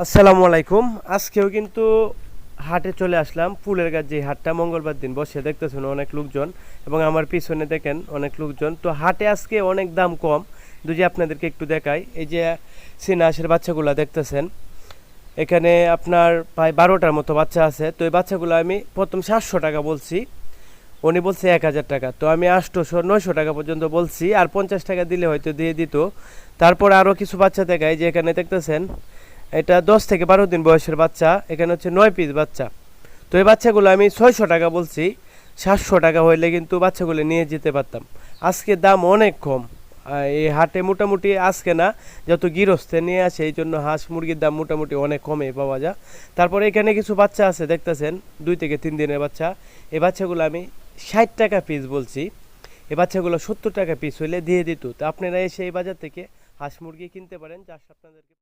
আসসালামু আলাইকুম। আজকেও কিন্তু হাটে চলে আসলাম। ফুলের গাছ যে হাটটা মঙ্গলবার দিন বসে, দেখতেছেন অনেক লোকজন এবং আমার পিছনে দেখেন অনেক লোকজন। তো হাটে আজকে অনেক দাম কম। যদি আপনাদেরকে একটু দেখাই, এই যে চীনা হাঁসের বাচ্চাগুলো দেখতেছেন, এখানে আপনার প্রায় 12টার মতো বাচ্চা আছে। তো এই বাচ্চাগুলো আমি প্রথম 700 টাকা বলছি, উনি বলছে 1000 টাকা। তো আমি 800 900 টাকা পর্যন্ত বলছি, আর 50 টাকা দিলে হয়তো দিয়ে দিত। তারপর আরও কিছু বাচ্চা দেখায়, যে এখানে দেখতেছেন এটা 10 থেকে 12 দিন বয়সের বাচ্চা, এখানে হচ্ছে 9 পিস বাচ্চা। তো এই বাচ্চাগুলো আমি 600 টাকা বলছি, 700 টাকা হইলে কিন্তু বাচ্চাগুলো নিয়ে যেতে পারতাম। আজকে দাম অনেক কম। এই হাটে মোটামুটি আজকে না, যত গৃহস্থে নিয়ে আসে, এই জন্য হাঁস মুরগির দাম মোটামুটি অনেক কমে পাওয়া যায়। তারপরে এখানে কিছু বাচ্চা আছে দেখতেছেন, 2 থেকে 3 দিনের বাচ্চা। এই বাচ্চাগুলো আমি 60 টাকা পিস বলছি, এই বাচ্চাগুলো 70 টাকা পিস হইলে দিয়ে দিত। তো আপনারা এসে এই বাজার থেকে হাঁস মুরগি কিনতে পারেন, যা আপনাদেরকে